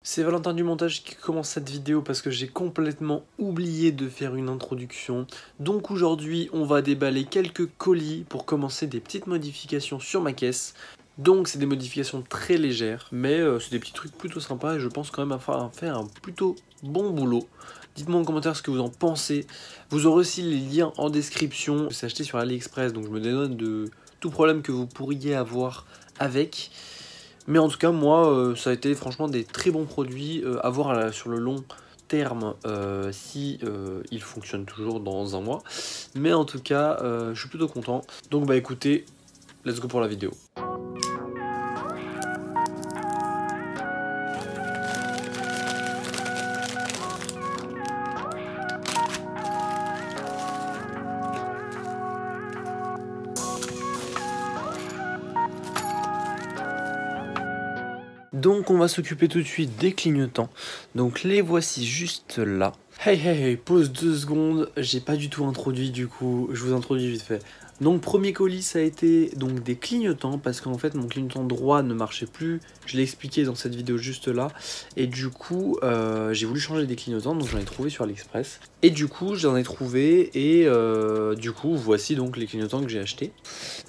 C'est Valentin du montage qui commence cette vidéo parce que j'ai complètement oublié de faire une introduction. Donc aujourd'hui, on va déballer quelques colis pour commencer des petites modifications sur ma caisse. Donc c'est des modifications très légères, mais c'est des petits trucs plutôt sympas et je pense quand même à faire un plutôt bon boulot. Dites-moi en commentaire ce que vous en pensez. Vous aurez aussi les liens en description. C'est acheté sur AliExpress, donc je me dédouane de tout problème que vous pourriez avoir avec. Mais en tout cas, moi, ça a été franchement des très bons produits à voir sur le long terme si il fonctionne toujours dans un mois. Mais en tout cas, je suis plutôt content. Donc bah écoutez, let's go pour la vidéo. Donc on va s'occuper tout de suite des clignotants. Donc les voici juste là. Hey, pause 2 secondes, j'ai pas du tout introduit du coup, je vous introduis vite fait. Donc premier colis ça a été donc des clignotants parce qu'en fait mon clignotant droit ne marchait plus, je l'ai expliqué dans cette vidéo juste là. Et du coup j'ai voulu changer des clignotants, donc j'en ai trouvé sur AliExpress. Et du coup j'en ai trouvé et du coup voici donc les clignotants que j'ai achetés.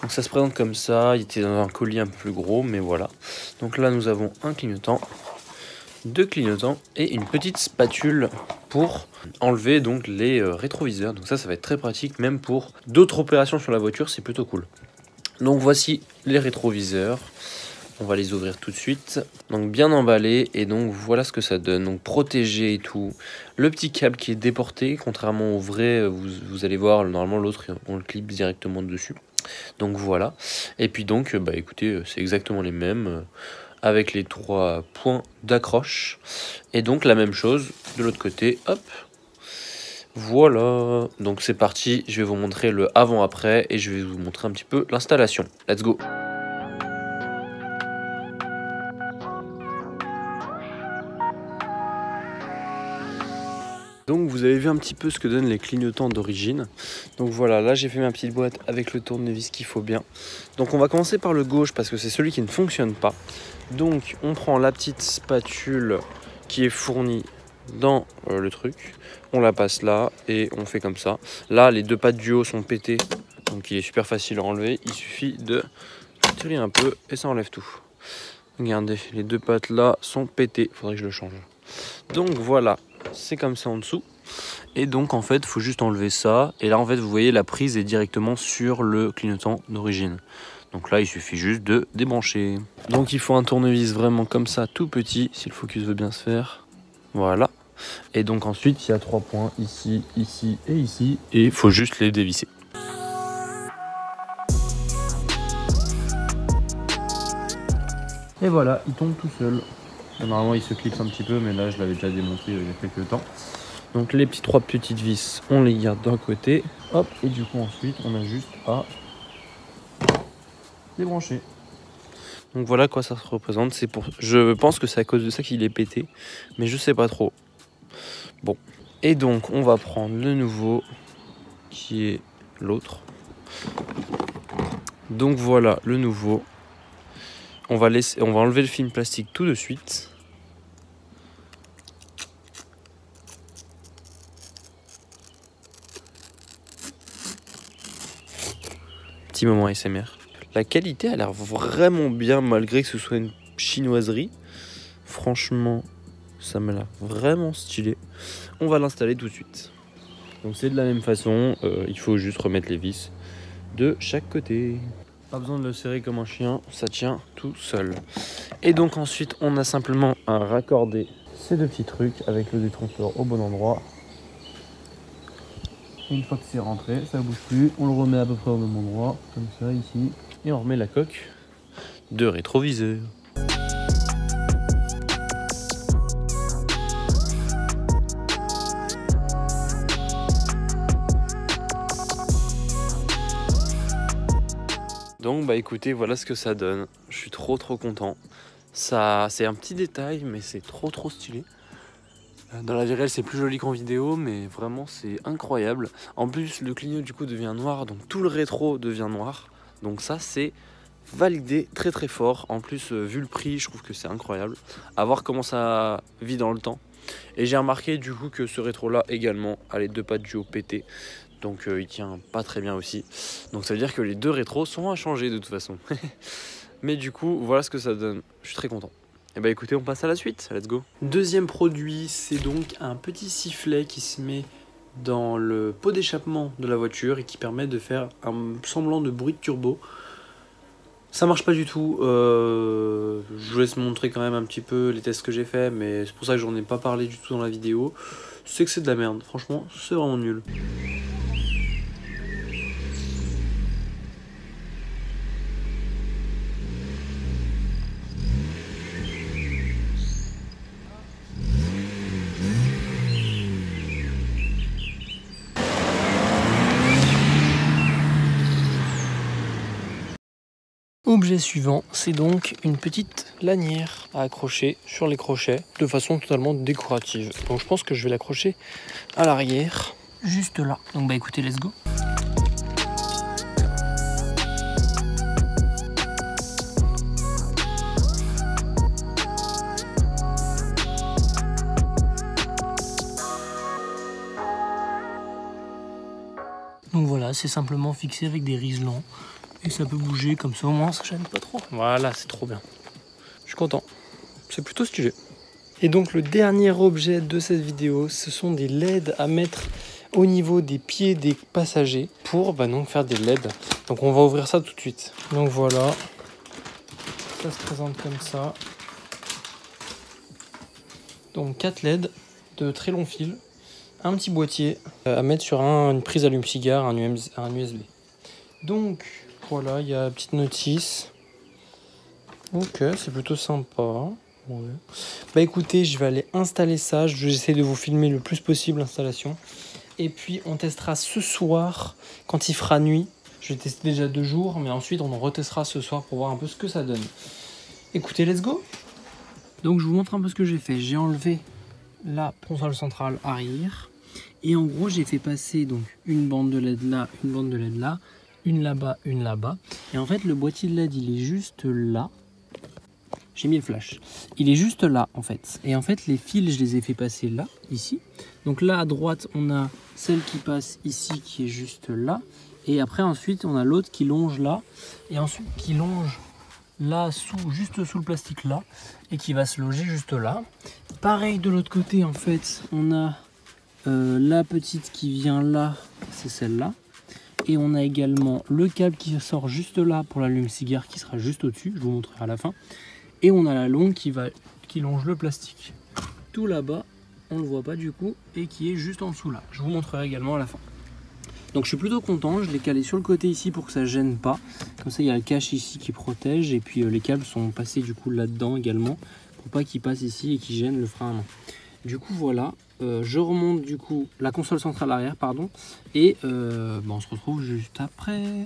Donc ça se présente comme ça, il était dans un colis un peu plus gros mais voilà. Donc là nous avons un clignotant, deux clignotants et une petite spatule pour enlever donc les rétroviseurs. Donc ça va être très pratique même pour d'autres opérations sur la voiture, c'est plutôt cool. Donc voici les rétroviseurs, on va les ouvrir tout de suite. Donc bien emballé et donc voilà ce que ça donne, donc protégé et tout. Le petit câble qui est déporté, contrairement au vrai, vous allez voir normalement l'autre on le clip directement dessus. Donc voilà, et puis donc bah écoutez c'est exactement les mêmes avec les 3 points d'accroche et donc la même chose de l'autre côté, hop, voilà. Donc c'est parti, je vais vous montrer le avant après et je vais vous montrer un petit peu l'installation. Let's go. Donc vous avez vu un petit peu ce que donnent les clignotants d'origine. Donc voilà, là j'ai fait ma petite boîte avec le tournevis qu'il faut bien. Donc on va commencer par le gauche parce que c'est celui qui ne fonctionne pas. Donc on prend la petite spatule qui est fournie dans le truc. On la passe là et on fait comme ça. Là les deux pattes du haut sont pétées, donc il est super facile à enlever. Il suffit de tirer un peu et ça enlève tout. Regardez, les deux pattes là sont pétées, faudrait que je le change. Donc voilà, c'est comme ça en dessous. Et donc en fait il faut juste enlever ça. Et là en fait vous voyez la prise est directement sur le clignotant d'origine. Donc là il suffit juste de débrancher. Donc il faut un tournevis vraiment comme ça tout petit, si le focus veut bien se faire. Voilà. Et donc ensuite il y a 3 points ici, ici et ici. Et il faut juste les dévisser. Et voilà, il tombe tout seul. Normalement il se clipse un petit peu, mais là je l'avais déjà démonté il y a quelques temps. Donc les 3 petites vis, on les garde d'un côté. Hop, et du coup ensuite on a juste à débrancher. Donc voilà quoi ça se représente. Je pense que c'est à cause de ça qu'il est pété, mais je sais pas trop. Bon, et donc on va prendre le nouveau qui est l'autre. Donc voilà le nouveau. On va enlever le film plastique tout de suite. Petit moment ASMR. La qualité a l'air vraiment bien malgré que ce soit une chinoiserie. Franchement, ça m'a l'air vraiment stylé. On va l'installer tout de suite. Donc c'est de la même façon, il faut juste remettre les vis de chaque côté. Pas besoin de le serrer comme un chien, ça tient tout seul. Et donc ensuite on a simplement à raccorder ces deux petits trucs avec le détrompeur au bon endroit. Et une fois que c'est rentré, ça ne bouge plus, on le remet à peu près au même endroit, comme ça ici. Et on remet la coque de rétroviseur. Donc bah écoutez, voilà ce que ça donne. Je suis trop content. Ça, c'est un petit détail, mais c'est trop stylé. Dans la vie réelle, c'est plus joli qu'en vidéo, mais vraiment c'est incroyable. En plus, le clignot du coup devient noir, donc tout le rétro devient noir. Donc ça, c'est validé très très fort. En plus, vu le prix, je trouve que c'est incroyable. À voir comment ça vit dans le temps. Et j'ai remarqué du coup que ce rétro là également a les deux pattes du haut pété. Donc il tient pas très bien aussi. Donc ça veut dire que les deux rétros sont à changer de toute façon. Mais du coup, voilà ce que ça donne. Je suis très content. Et bah écoutez, on passe à la suite. Let's go. Deuxième produit, c'est donc un petit sifflet qui se met dans le pot d'échappement de la voiture et qui permet de faire un semblant de bruit de turbo. Ça marche pas du tout. Je vous laisse montrer quand même un petit peu les tests que j'ai fait, mais c'est pour ça que j'en ai pas parlé du tout dans la vidéo. C'est que c'est de la merde. Franchement, c'est vraiment nul. Objet suivant, c'est donc une petite lanière à accrocher sur les crochets de façon totalement décorative. Donc je pense que je vais l'accrocher à l'arrière, juste là. Donc bah écoutez, let's go. Donc voilà, c'est simplement fixé avec des riselants. Et ça peut bouger comme ça, au moins ça gêne pas trop. Voilà, c'est trop bien. Je suis content. C'est plutôt stylé. Et donc le dernier objet de cette vidéo, ce sont des LED à mettre au niveau des pieds des passagers pour donc faire des LED. Donc on va ouvrir ça tout de suite. Donc voilà. Ça se présente comme ça. Donc 4 LED de très long fil. Un petit boîtier à mettre sur une prise allume-cigare, un USB. Donc voilà, il y a une petite notice. Ok, c'est plutôt sympa. Ouais. Bah écoutez, je vais aller installer ça. Je vais essayer de vous filmer le plus possible l'installation. Et puis on testera ce soir quand il fera nuit. Je vais tester déjà 2 jours, mais ensuite on en retestera ce soir pour voir un peu ce que ça donne. Écoutez, let's go. Donc je vous montre un peu ce que j'ai fait. J'ai enlevé la console centrale arrière. Et en gros, j'ai fait passer donc une bande de LED là, une bande de LED là. Une là-bas, une là-bas. Et en fait, le boîtier de LED, il est juste là. J'ai mis le flash. Il est juste là, en fait. Et en fait, les fils, je les ai fait passer là, ici. Donc là, à droite, on a celle qui passe ici, qui est juste là. Et après, ensuite, on a l'autre qui longe là. Et ensuite, qui longe là, juste sous le plastique là. Et qui va se loger juste là. Pareil, de l'autre côté, en fait, on a la petite qui vient là. C'est celle-là. Et on a également le câble qui sort juste là pour l'allume-cigare qui sera juste au-dessus, je vous montrerai à la fin. Et on a la longue qui longe le plastique. Tout là-bas, on ne le voit pas du coup, et qui est juste en dessous là. Je vous montrerai également à la fin. Donc je suis plutôt content, je l'ai calé sur le côté ici pour que ça ne gêne pas. Comme ça il y a le cache ici qui protège, et puis les câbles sont passés du coup là-dedans également, pour pas qu'ils passent ici et qu'ils gênent le frein à main. Du coup voilà. Je remonte du coup la console centrale arrière, pardon, et on se retrouve juste après.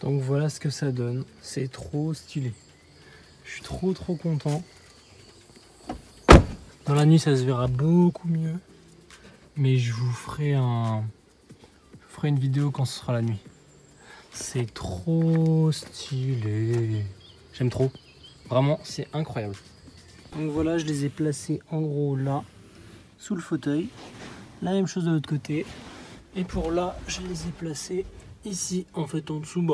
Donc voilà ce que ça donne, c'est trop stylé. Je suis trop content. Dans la nuit ça se verra beaucoup mieux. Mais je vous ferai une vidéo quand ce sera la nuit. C'est trop stylé. J'aime trop. Vraiment, c'est incroyable. Donc voilà, je les ai placés en gros là, sous le fauteuil. La même chose de l'autre côté. Et pour là, je les ai placés ici, en fait en dessous,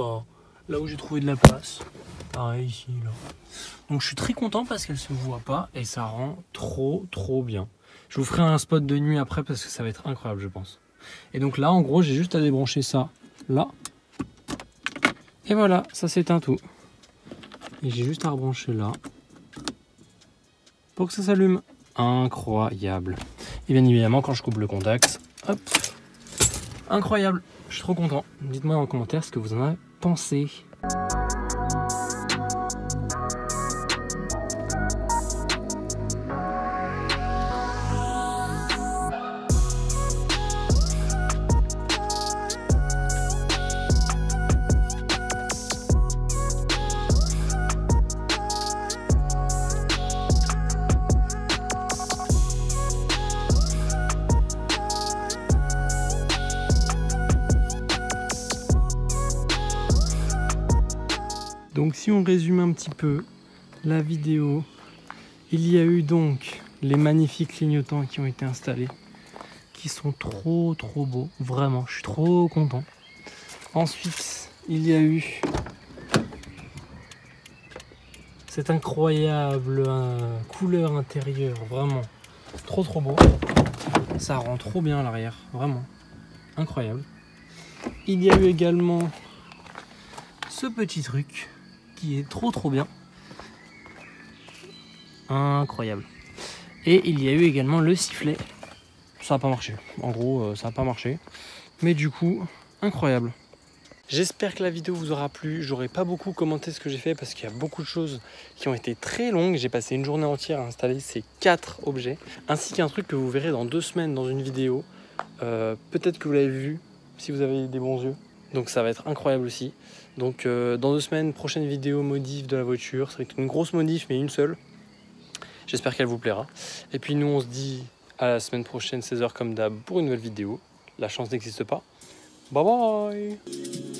là où j'ai trouvé de la place. Pareil ici, là. Donc je suis très content parce qu'elle se voit pas et ça rend trop bien. Je vous ferai un spot de nuit après parce que ça va être incroyable, je pense. Et donc là, en gros, j'ai juste à débrancher ça, là. Et voilà, ça s'éteint tout. Et j'ai juste à rebrancher là pour que ça s'allume. Incroyable. Et bien évidemment, quand je coupe le contact, hop, incroyable. Je suis trop content. Dites-moi dans les commentaires ce que vous en avez pensé. Donc si on résume un petit peu la vidéo, il y a eu donc les magnifiques clignotants qui ont été installés, qui sont trop beaux, vraiment, je suis trop content. Ensuite, il y a eu cette incroyable couleur intérieure, vraiment trop beau. Ça rend trop bien à l'arrière, vraiment incroyable. Il y a eu également ce petit truc qui est trop bien, incroyable. Et il y a eu également le sifflet. Ça n'a pas marché, en gros ça n'a pas marché, mais du coup incroyable. J'espère que la vidéo vous aura plu. J'aurais pas beaucoup commenté ce que j'ai fait parce qu'il y a beaucoup de choses qui ont été très longues. J'ai passé une journée entière à installer ces 4 objets, ainsi qu'un truc que vous verrez dans 2 semaines dans une vidéo. Peut-être que vous l'avez vu si vous avez des bons yeux, donc ça va être incroyable aussi. Donc dans 2 semaines, prochaine vidéo modif de la voiture. Ça va être une grosse modif, mais une seule. J'espère qu'elle vous plaira. Et puis nous, on se dit à la semaine prochaine, 16h comme d'hab, pour une nouvelle vidéo. La chance n'existe pas. Bye bye.